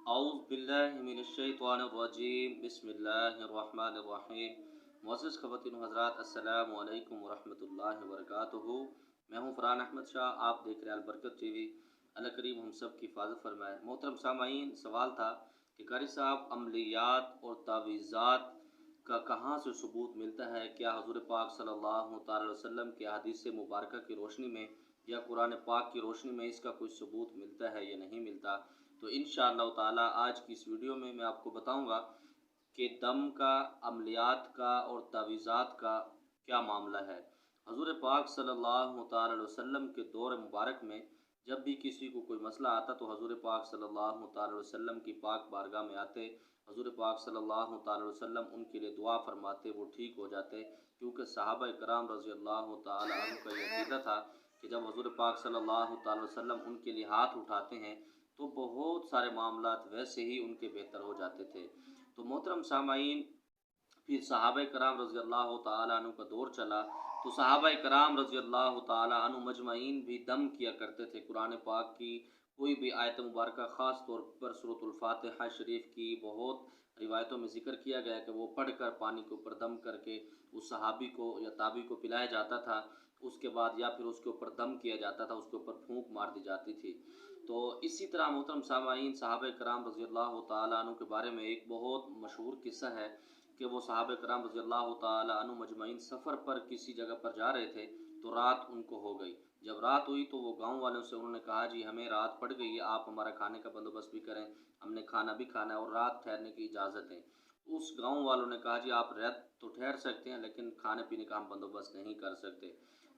औज़ु बिल्लाहि मिनश्शैतानिर्रजीम बिस्मिल्लाहिर्रहमानिर्रहीम। मुअज़्ज़ज़ ख़वातीन हज़रात, अस्सलामु अलैकुम वरहमतुल्लाहि वबरकातुहू। मैं हूँ फ़रहान अहमद शाह, आप देख रहे हैं अलबरकत टीवी। अल्लाह करीम हम सब की हिफाज़त फरमाए। मोहतरम सामाईन, सवाल था कि कारी साहब, अमलियात और तावीज़ात का कहाँ से सबूत मिलता है? क्या हुज़ूर पाक सल्लल्लाहु अलैहि वसल्लम के हदीस मुबारक की रोशनी में या कुरान पाक की रोशनी में इसका कोई सबूत मिलता है या नहीं मिलता? तो इंशाअल्लाह ताला आज की इस वीडियो में मैं आपको बताऊंगा कि दम का, अमलियात का और तावीज़ात का क्या मामला है। हुज़ूर पाक सल्लल्लाहु अलैहि वसल्लम के दौर मुबारक में जब भी किसी को कोई मसला आता तो हुज़ूर पाक सल्लल्लाहु अलैहि वसल्लम की पाक बारगाह में आते। हुज़ूर पाक सल्लल्लाहु अलैहि वसल्लम उनके लिए दुआ फरमाते, वो ठीक हो जाते। क्योंकि सहाबा कराम रज़ी अल्लाह तआला अन्हु का यह अक़ीदा था कि जब हुज़ूर पाक सल्लल्लाहु अलैहि वसल्लम उनके लिए हाथ उठाते हैं तो बहुत सारे मामलात वैसे ही उनके बेहतर हो जाते थे। तो मोहतरम सामाईन, फिर सहाबा कराम रज़ी अल्लाह तआला अन्हु का दौर चला तो सहाबा कराम रज़ी अल्लाह तआला अन्हु मजमईन भी दम किया करते थे। कुरान पाक की कोई भी आयत मुबारक, ख़ास तौर पर सूरतुल फातिहा शरीफ की बहुत रिवायतों में ज़िक्र किया गया है कि वो पढ़कर पानी के ऊपर दम करके उस सहाबी को या ताबी को पिलाया जाता था। उसके बाद या फिर उसके ऊपर दम किया जाता था, उसके ऊपर फूंक मार दी जाती थी। तो इसी तरह मोहतरम सामाईन, सहाबा कराम रज़ी अल्लाह तआला अन्हु के बारे में एक बहुत मशहूर किस्सा है कि वो सहाबा कराम रज़ी अल्लाह तआला अन्हु मजमईन सफ़र पर किसी जगह पर जा रहे थे तो रात उनको हो गई। जब रात हुई तो वो गांव वालों से उन्होंने कहा, जी हमें रात पड़ गई है, आप हमारा खाने का बंदोबस्त भी करें, हमने खाना भी खाना है और रात ठहरने की इजाज़त है। उस गांव वालों ने कहा, जी आप रात तो ठहर सकते हैं लेकिन खाने पीने का हम बंदोबस्त नहीं कर सकते।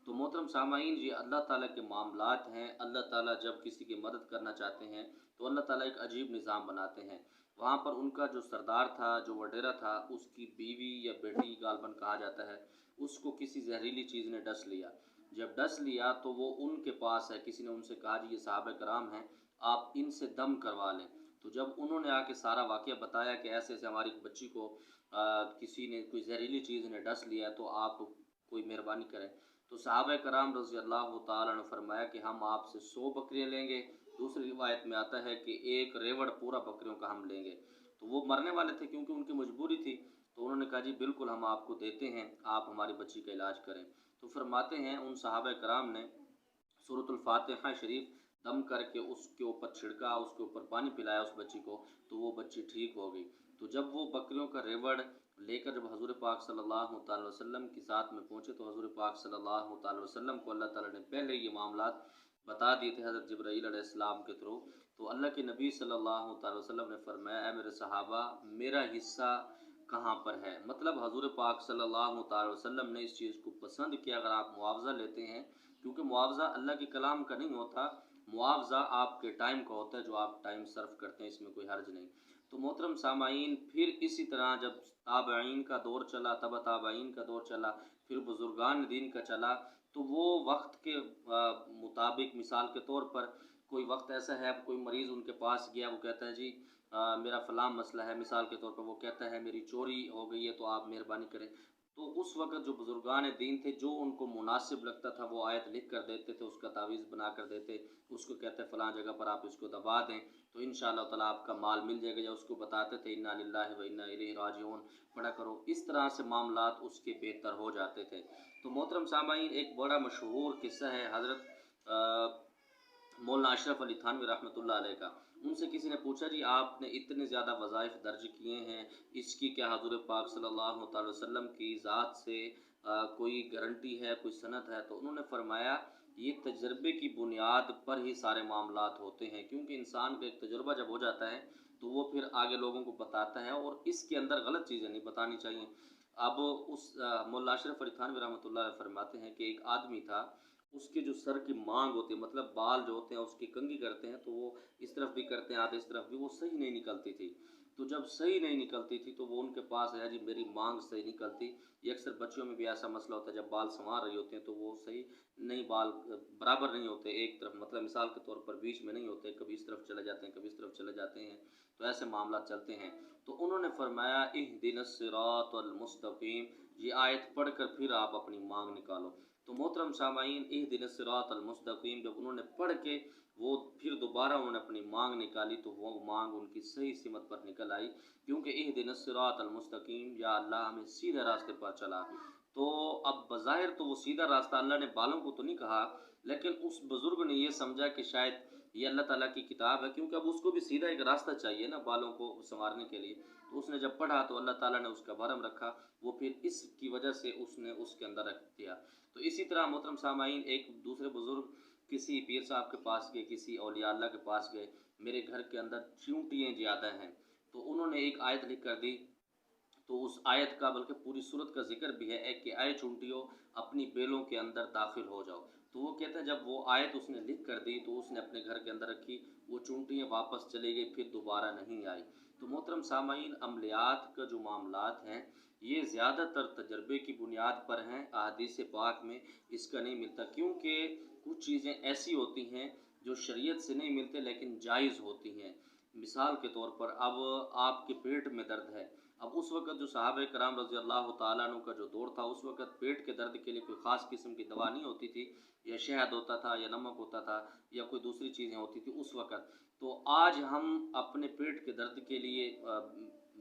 तो मोहतरम सामाईन, ये अल्लाह ताला के मामलात हैं। अल्लाह ताला जब किसी की मदद करना चाहते हैं तो अल्लाह ताला एक अजीब निज़ाम बनाते हैं। वहाँ पर उनका जो सरदार था, जो वडेरा था, उसकी बीवी या बेटी गालबन कहा जाता है, उसको किसी जहरीली चीज़ ने डस लिया। जब डस लिया तो वो उनके पास है, किसी ने उनसे कहा, जी ये सहाबा कराम हैं, आप इनसे दम करवा लें। तो जब उन्होंने आके सारा वाक़या बताया कि ऐसे ऐसे हमारी बच्ची को किसी ने, कोई जहरीली चीज़ ने डस लिया, तो आप कोई मेहरबानी करें। तो सहाबा कराम रज़ी अल्लाह तआला ने फरमाया कि हम आपसे 100 बकरियाँ लेंगे। दूसरी रिवायत में आता है कि एक रेवड़ पूरा बकरियों का हम लेंगे। तो वो मरने वाले थे क्योंकि उनकी मजबूरी थी। तो उन्होंने कहा, जी बिल्कुल हम आपको देते हैं, आप हमारी बच्ची का इलाज करें। तो फरमाते हैं उन सहाबा कराम ने सूरतुल फातिहा शरीफ दम करके उसके ऊपर छिड़का, उसके ऊपर पानी पिलाया उस बच्ची को, तो वो बच्ची ठीक हो गई। तो जब वो बकरियों का रेवड़ लेकर जब हज़ूर पाक सल्लल्लाहु अलैहि वसल्लम की साथ में पहुँचे तो हज़ूर पाक सल्लल्लाहु अलैहि वसल्लम को अल्लाह ताला ने पहले ये मामलात बता दिए थे हज़रत जिब्राईल अलैहिस्सलाम के थ्रू। तो अल्लाह के नबी सल्लल्लाहु अलैहि वसल्लम ने फरमाया, ऐ मेरे सहाबा, मेरा हिस्सा कहाँ पर है? मतलब हज़ूर पाक सल्लल्लाहु अलैहि वसल्लम ने इस चीज़ को पसंद किया। अगर आप मुआवजा लेते हैं, क्योंकि मुआवजा अल्लाह के कलाम का नहीं होता, मुआवजा आपके टाइम का होता है, जो आप टाइम सर्व करते हैं, इसमें कोई हर्ज नहीं। तो मोहतरम सामाईन, फिर इसी तरह जब ताबईन का दौर चला, तब ताबईन का दौर चला, फिर बुजुर्गान दीन का चला, तो वो वक्त के मुताबिक, मिसाल के तौर पर कोई वक्त ऐसा है, कोई मरीज़ उनके पास गया, वो कहता है, जी मेरा फ़लाँ मसला है। मिसाल के तौर पर वो कहता है मेरी चोरी हो गई है, तो आप मेहरबानी करें। तो उस वक़्त जो बुज़ुर्गान दीन थे, जो उनको मुनासिब लगता था वो आयत लिख कर देते थे, उसका तावीज़ बना कर देते, उसको कहते फ़लाँ जगह पर आप इसको दबा दें तो इंशाअल्लाह ताला आपका माल मिल जाएगा, या उसको बताते थे इन्ना लिल्लाहि व इन्ना इलैहि राजिऊन पढ़ा करो। इस तरह से मामलात उसके बेहतर हो जाते थे। तो मोहतरम सामाईन, एक बड़ा मशहूर किस्सा है हज़रत मौलाना अशरफ अली थानवी रहमतुल्लाह अलैह का। उनसे किसी ने पूछा, जी आपने इतने ज़्यादा वज़ाइफ दर्ज किए हैं, इसकी क्या हज़ूर पाक सल्लल्लाहु अलैहि वसल्लम की ज़ात से कोई गारंटी है, कोई सनद है? तो उन्होंने फरमाया, ये तजर्बे की बुनियाद पर ही सारे मामलात होते हैं। क्योंकि इंसान का एक तजुर्बा जब हो जाता है तो वो फिर आगे लोगों को बताता है, और इसके अंदर गलत चीज़ें नहीं बतानी चाहिए। अब उस मौलाना अशरफ अली थानवी रहमतुल्लाह अलैह फरमाते हैं कि एक आदमी था, उसके जो सर की मांग होती है, मतलब बाल जो होते हैं उसकी कंघी करते हैं, तो वो इस तरफ भी करते हैं, आधे इस तरफ भी, वो सही नहीं निकलती थी। तो जब सही नहीं निकलती थी तो वो उनके पास आया, जी मेरी मांग सही निकलती। ये अक्सर बच्चियों में भी ऐसा मसला होता है, जब बाल संवार रही होते हैं तो वो सही नहीं, बाल बराबर नहीं होते एक तरफ, मतलब मिसाल के तौर पर बीच में नहीं होते, कभी इस तरफ चले जाते हैं, कभी इस तरफ चले जाते हैं। तो ऐसे मामला चलते हैं। तो उन्होंने फरमाया, इहदिनस सिरातल मुस्तकीम, ये आयत पढ़कर फिर आप अपनी मांग निकालो। तो मोहतरम सामाईन, इहदिनस सिरातल मुस्तकीम जब उन्होंने पढ़ के वो फिर दोबारा उन्होंने अपनी मांग निकाली तो वो मांग उनकी सही सिमत पर निकल आई, क्योंकि इहदिनस सिरातल मुस्तकीम, या अल्लाह हमें सीधे रास्ते पर चला। तो अब बज़ाहिर तो वो सीधा रास्ता अल्लाह ने बालों को तो नहीं कहा, लेकिन उस बुज़ुर्ग ने ये समझा कि शायद ये अल्लाह ताला की किताब है, क्योंकि अब उसको भी सीधा एक रास्ता चाहिए ना बालों को संवारने के लिए। तो उसने जब पढ़ा तो अल्लाह ताला ने उसका भरम रखा, वो फिर इसकी वजह से उसने उसके अंदर रख दिया। तो इसी तरह मोहतरम सामाईन, एक दूसरे बुज़ुर्ग किसी पीर साहब के पास गए, किसी औलिया अल्लाह के पास गए, मेरे घर के अंदर चींटियाँ ज़्यादा हैं। तो उन्होंने एक आयत लिख कर दी, तो उस आयत का बल्कि पूरी सूरत का जिक्र भी है कि आए चूंटियों अपनी बेलों के अंदर दाखिल हो जाओ। तो वो कहते हैं जब वो आयत उसने लिख कर दी तो उसने अपने घर के अंदर रखी, वो चूंटियाँ वापस चली गई, फिर दोबारा नहीं आई। तो मोहतरम सामाईन, अमलियात का जो मामलात हैं ये ज़्यादातर तजर्बे की बुनियाद पर हैं, अहादीस पाक में इसका नहीं मिलता, क्योंकि कुछ चीज़ें ऐसी होती हैं जो शरीयत से नहीं मिलते लेकिन जायज़ होती हैं। मिसाल के तौर पर, अब आपके पेट में दर्द है, अब उस वक़्त जो सहाबा कराम रज़ी अल्लाह तआला अन्हु का जो दौर था, उस वक़्त पेट के दर्द के लिए कोई ख़ास किस्म की दवा नहीं होती थी, या शहद होता था या नमक होता था या कोई दूसरी चीज़ें होती थी उस वक़्त। तो आज हम अपने पेट के दर्द के लिए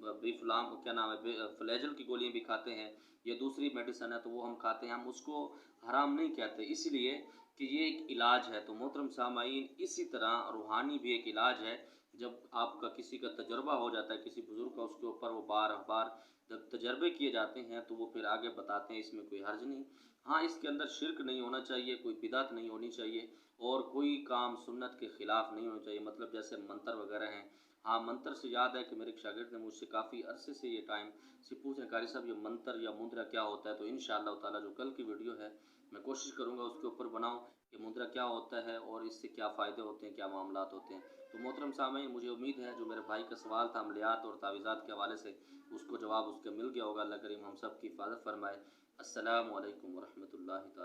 बीफलाम क्या नाम है, फ्लैजल की गोलियाँ भी खाते हैं, या दूसरी मेडिसिन है तो वो हम खाते हैं, हम उसको हराम नहीं कहते, इसलिए कि ये एक इलाज है। तो मोहतरम सामाईन, इसी तरह रूहानी भी एक इलाज है। जब आपका किसी का तजर्बा हो जाता है किसी बुज़ुर्ग का, उसके ऊपर वो बार बार जब तजर्बे किए जाते हैं तो वो फिर आगे बताते हैं, इसमें कोई हर्ज नहीं। हाँ, इसके अंदर शिरक नहीं होना चाहिए, कोई बिदात नहीं होनी चाहिए, और कोई काम सुन्नत के ख़िलाफ़ नहीं होना चाहिए, मतलब जैसे मंतर वगैरह हैं। हाँ, मंतर से याद है कि मेरे एक शागिर्द ने मुझसे काफ़ी अरसे से ये टाइम से पूछ रहे, कारी साहब ये मंतर या मुद्रा क्या होता है? तो इंशाअल्लाह ताला जो कल की वीडियो है मैं कोशिश करूँगा उसके ऊपर बनाऊँ कि मुद्रा क्या होता है और इससे क्या फ़ायदे होते हैं, क्या मामलात होते हैं। तो मोहतरम सामईन, मुझे उम्मीद है जो मेरे भाई का सवाल था अमलियात और तावीज़ात के हवाले से, उसको जवाब उसका मिल गया होगा। अल्लाह करीम हम सब की हिफाज़त फरमाए। अस्सलामु अलैकुम व रहमतुल्लाहि ताला।